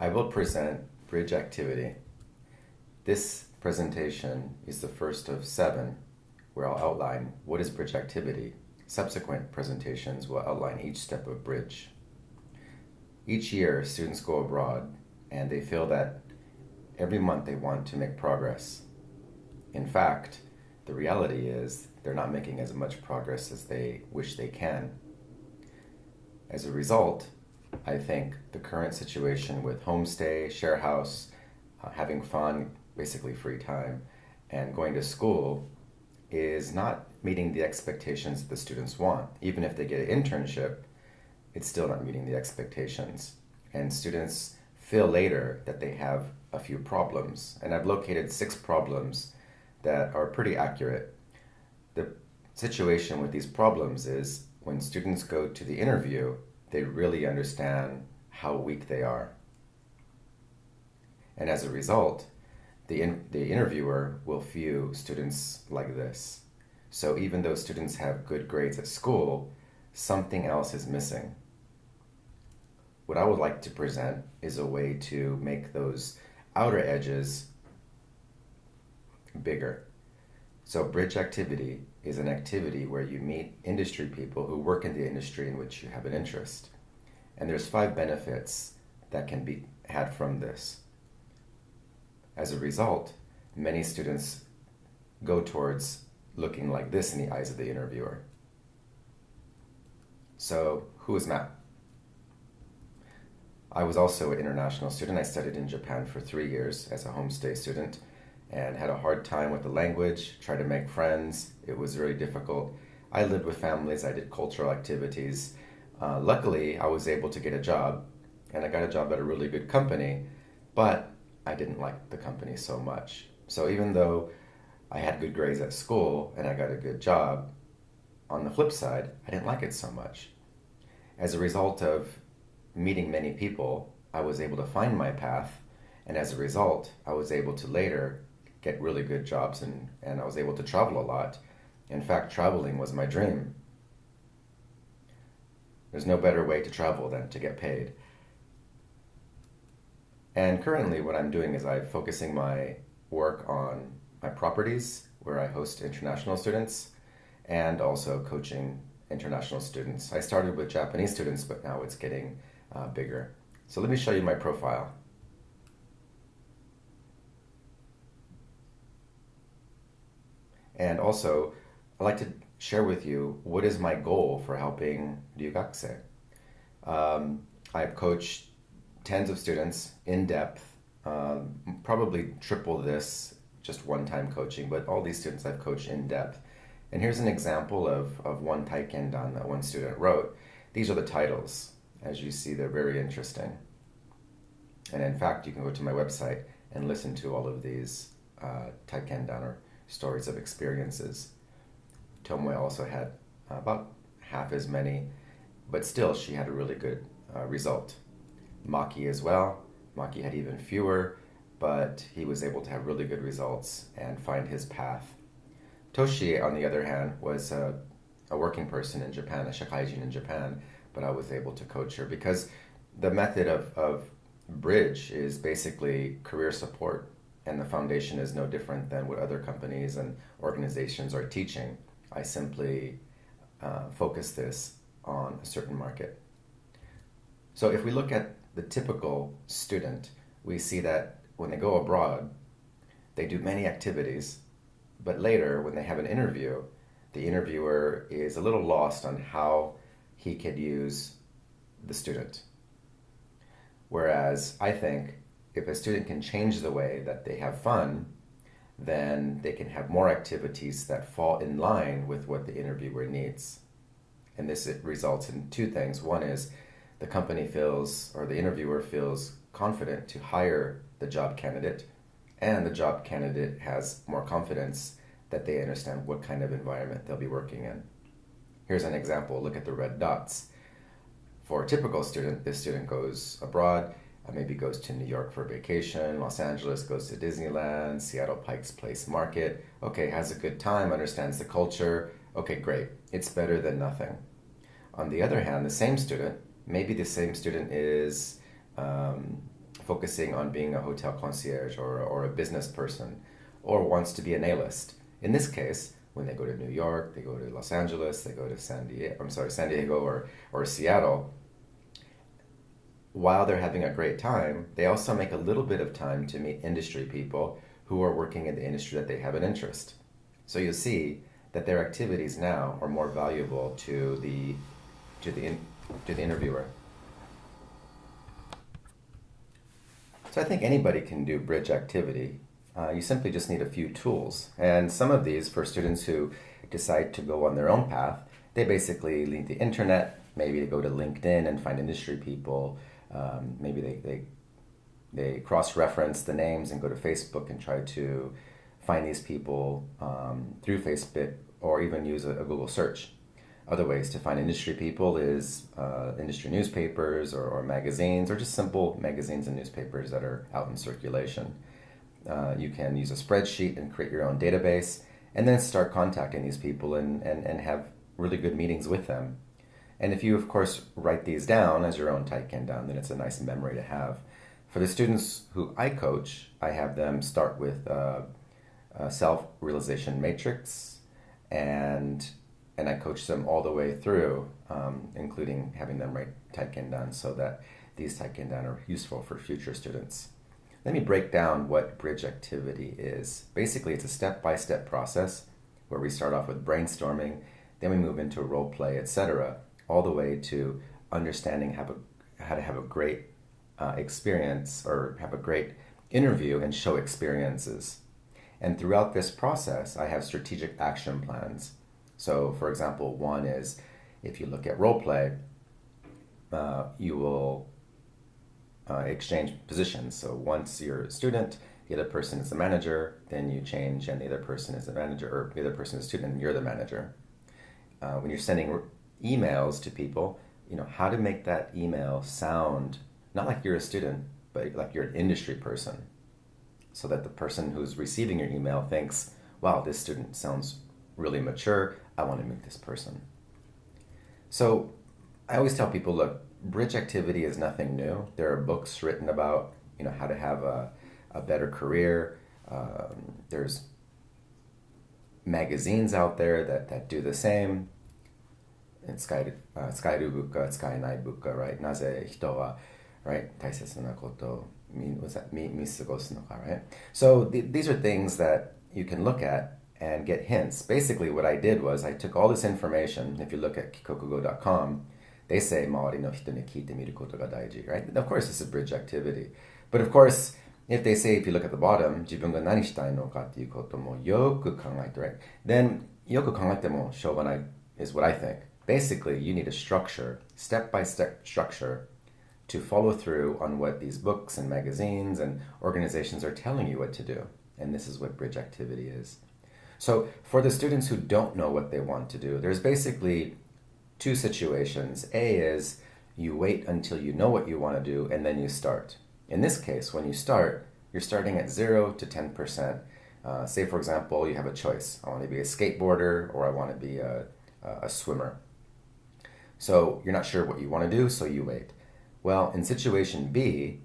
I will present Bridge Activity. This presentation is the first of 7 where I'll outline what is Bridge Activity. Subsequent presentations will outline each step of Bridge. Each year, students go abroad and they feel that every month they want to make progress. In fact, the reality is they're not making as much progress as they wish they can. As a result, I think the current situation with homestay, share house, having fun, basically free time, and going to school is not meeting the expectations that the students want. Even if they get an internship, it's still not meeting the expectations. And students feel later that they have a few problems. And I've located 6 problems that are pretty accurate. The situation with these problems is when students go to the interview, they really understand how weak they are. And as a result, the interviewer will view students like this. So even though students have good grades at school, something else is missing. What I would like to present is a way to make those outer edges bigger. So Bridge Activity is an activity where you meet industry people who work in the industry in which you have an interest. And there's 5 benefits that can be had from this. As a result, many students go towards looking like this in the eyes of the interviewer. So, who is Matt? I was also an international student. I studied in Japan for 3 years as a homestay student and had a hard time with the language, tried to make friends. It was very difficult. I lived with families, I did cultural activities. Luckily, I was able to get a job, and I got a job at a really good company, but I didn't like the company so much. So even though I had good grades at school and I got a good job, on the flip side, I didn't like it so much. As a result of meeting many people, I was able to find my path, and as a result, I was able to later get really good jobs and I was able to travel a lot. In fact, traveling was my dream. There's no better way to travel than to get paid. And currently what I'm doing is I'm focusing my work on my properties where I host international students and also coaching international students. I started with Japanese students, but now it's getting bigger. So let me show you my profile. And also, I'd like to share with you what is my goal for helping ryugakusei. I've coached tens of students in depth, probably triple this, just one-time coaching, but all these students I've coached in depth. And here's an example of one taikendan that one student wrote. These are the titles. As you see, they're very interesting. And in fact, you can go to my website and listen to all of these taikendan or stories of experiences. Tomoe also had about half as many, but still she had a really good result. Maki as well. Maki had even fewer, but he was able to have really good results and find his path. Toshi, on the other hand, was a working person in Japan, a shakaijin in Japan, but I was able to coach her because the method of Bridge is basically career support, and the foundation is no different than what other companies and organizations are teaching. I simply focus this on a certain market. So if we look at the typical student, we see that when they go abroad, they do many activities, but later when they have an interview, the interviewer is a little lost on how he could use the student. Whereas I think if a student can change the way that they have fun, then they can have more activities that fall in line with what the interviewer needs. And this results in 2 things. One is the company feels, or the interviewer feels confident to hire the job candidate, and the job candidate has more confidence that they understand what kind of environment they'll be working in. Here's an example. Look at the red dots. For a typical student, this student goes abroad, maybe goes to New York for vacation, Los Angeles goes to Disneyland, Seattle Pike's Place Market. Okay, has a good time, understands the culture. Okay, great. It's better than nothing. On the other hand, the same student, maybe the same student is focusing on being a hotel concierge or a business person, or wants to be an A-list. In this case, when they go to New York, they go to Los Angeles, they go to San Diego or Seattle, while they're having a great time, they also make a little bit of time to meet industry people who are working in the industry that they have an interest. So you'll see that their activities now are more valuable to the interviewer. So I think anybody can do bridge activity. You simply just need a few tools. And some of these, for students who decide to go on their own path, they basically leave the internet. Maybe they go to LinkedIn and find industry people. Maybe they cross-reference the names and go to Facebook and try to find these people through Facebook, or even use a Google search. Other ways to find industry people is industry newspapers or magazines, or just simple magazines and newspapers that are out in circulation. You can use a spreadsheet and create your own database, and then start contacting these people and have really good meetings with them. And if you, of course, write these down as your own taikendan, then it's a nice memory to have. For the students who I coach, I have them start with a self-realization matrix, and I coach them all the way through, including having them write taikendan so that these taikendan are useful for future students. Let me break down what bridge activity is. Basically, it's a step-by-step process where we start off with brainstorming, then we move into role play, etc., all the way to understanding how to have a great experience, or have a great interview and show experiences. And throughout this process, I have strategic action plans. So, for example, one is, if you look at role play, you will exchange positions. So once you're a student, the other person is the manager, then you change and the other person is the manager, or the other person is a student and you're the manager. When you're sending emails to people, how to make that email sound not like you're a student, but like you're an industry person, so that the person who's receiving your email thinks, wow, this student sounds really mature, I want to meet this person. So I always tell people, look, bridge activity is nothing new. There are books written about how to have a better career. There's magazines out there that do the same. It's Skyru Buka, it's Sky Buka, right? Naze hito wa, right? Taisetsu na koto misugosu no ka, right? So these are things that you can look at and get hints. Basically, what I did was I took all this information. If you look at kikokugo.com, they say mawari no hito ni kiite miru koto ga daiji, right? Of course, it's a bridge activity. But of course, if they say, if you look at the bottom, 自分が何したいのかっていうこともよく考えて, right? Then よく考えてもしょうがない is what I think. Basically, you need a structure, step-by-step structure, to follow through on what these books and magazines and organizations are telling you what to do. And this is what bridge activity is. So for the students who don't know what they want to do, there's basically two situations. A is you wait until you know what you want to do, and then you start. In this case, when you start, you're starting at 0 to 10%. Say, for example, you have a choice. I want to be a skateboarder, or I want to be a swimmer. So you're not sure what you want to do, so you wait. Well, in situation B,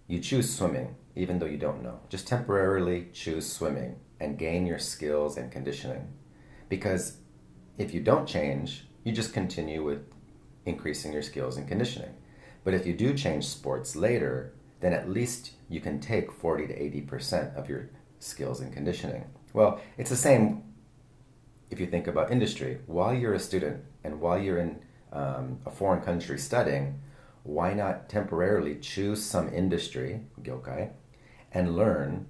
you choose swimming, even though you don't know. Just temporarily choose swimming and gain your skills and conditioning. Because if you don't change, you just continue with increasing your skills and conditioning. But if you do change sports later, then at least you can take 40 to 80% of your skills and conditioning. Well, it's the same if you think about industry. While you're a student and while you're in a foreign country studying, why not temporarily choose some industry, gyokai, and learn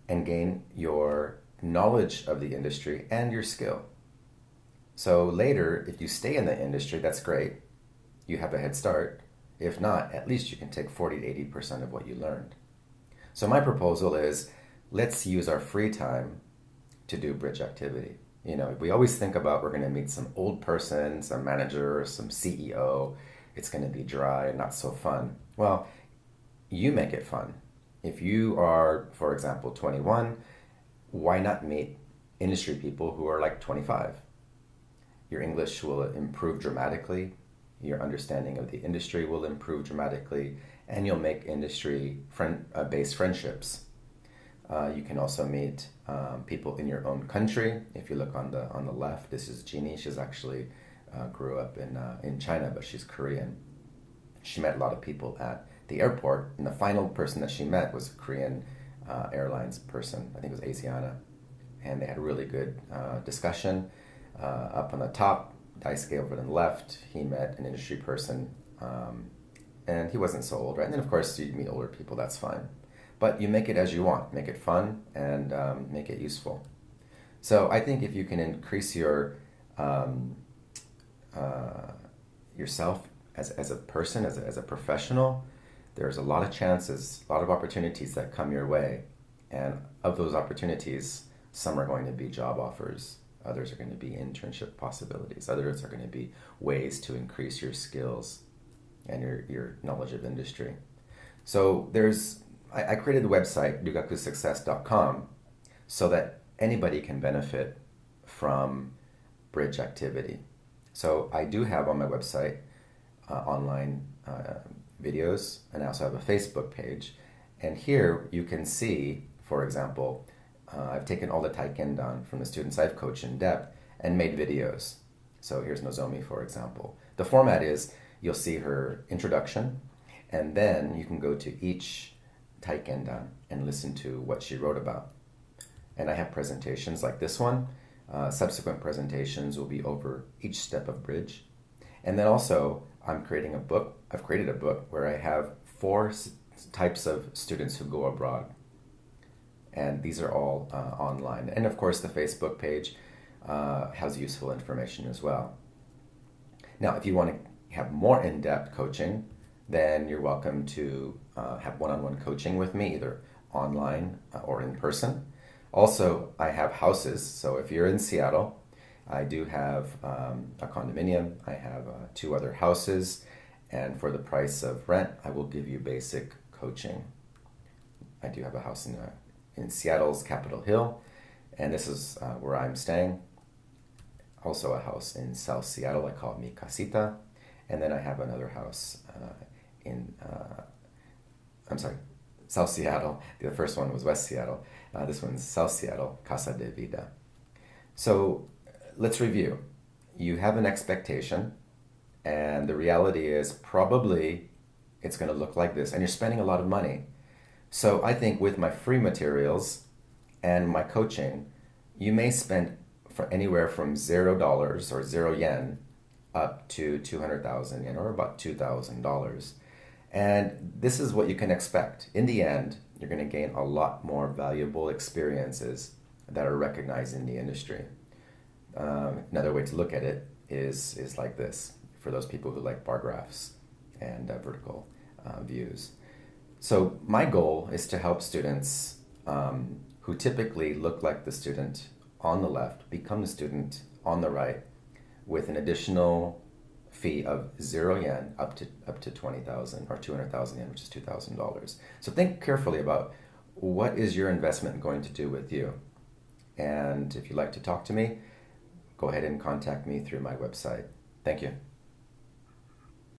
and gain your knowledge of the industry and your skill. So later, if you stay in the industry, that's great. You have a head start. If not, at least you can take 40 to 80% of what you learned. So my proposal is, let's use our free time to do bridge activity. We always think about we're going to meet some old person, some manager, some CEO. It's going to be dry and not so fun. Well, you make it fun. If you are, for example, 21, why not meet industry people who are like 25? Your English will improve dramatically. Your understanding of the industry will improve dramatically. and you'll make industry-based friendships. You can also meet people in your own country. If you look on the left, this is Jeannie. She's actually grew up in China, but she's Korean. She met a lot of people at the airport, and the final person that she met was a Korean Airlines person. I think it was Asiana, and they had a really good discussion. Up on the top, Daisuke over on the left, he met an industry person, and he wasn't so old, right? And then of course you meet older people. That's fine. But you make it as you want. Make it fun and make it useful. So I think if you can increase yourself as a person, as a professional, there's a lot of chances, a lot of opportunities that come your way. And of those opportunities, some are going to be job offers. Others are going to be internship possibilities. Others are going to be ways to increase your skills and your knowledge of industry. So I created the website, ryugakusuccess.com, so that anybody can benefit from bridge activity. So I do have on my website online videos, and I also have a Facebook page. And here you can see, for example, I've taken all the Taikendan from the students I've coached in depth and made videos. So here's Nozomi, for example. The format is you'll see her introduction, and then you can go to each Taikendan and listen to what she wrote about. And I have presentations like this one. Subsequent presentations will be over each step of bridge. And then also, I'm creating a book. I've created a book where I have 4 types of students who go abroad. And these are all online. And of course, the Facebook page has useful information as well. Now, if you want to have more in-depth coaching, then you're welcome to have one-on-one coaching with me, either online or in person. Also, I have houses. So if you're in Seattle, I do have a condominium. I have 2 other houses. And for the price of rent, I will give you basic coaching. I do have a house in Seattle's Capitol Hill, and this is where I'm staying. Also a house in South Seattle. I call it Mi Casita. And then I have another house South Seattle. The first one was West Seattle. This one's South Seattle, Casa de Vida. So let's review. You have an expectation, and the reality is probably it's going to look like this, and you're spending a lot of money. So I think with my free materials and my coaching, you may spend for anywhere from $0 or 0 yen up to 200,000 yen, or about $2,000. And this is what you can expect. In the end, you're going to gain a lot more valuable experiences that are recognized in the industry. Another way to look at it is like this, for those people who like bar graphs and vertical views. So my goal is to help students who typically look like the student on the left become the student on the right with an additional fee of 0 yen up to 20,000 or 200,000 yen, which is $2,000. So think carefully about what is your investment going to do with you. And if you'd like to talk to me, go ahead and contact me through my website. Thank you.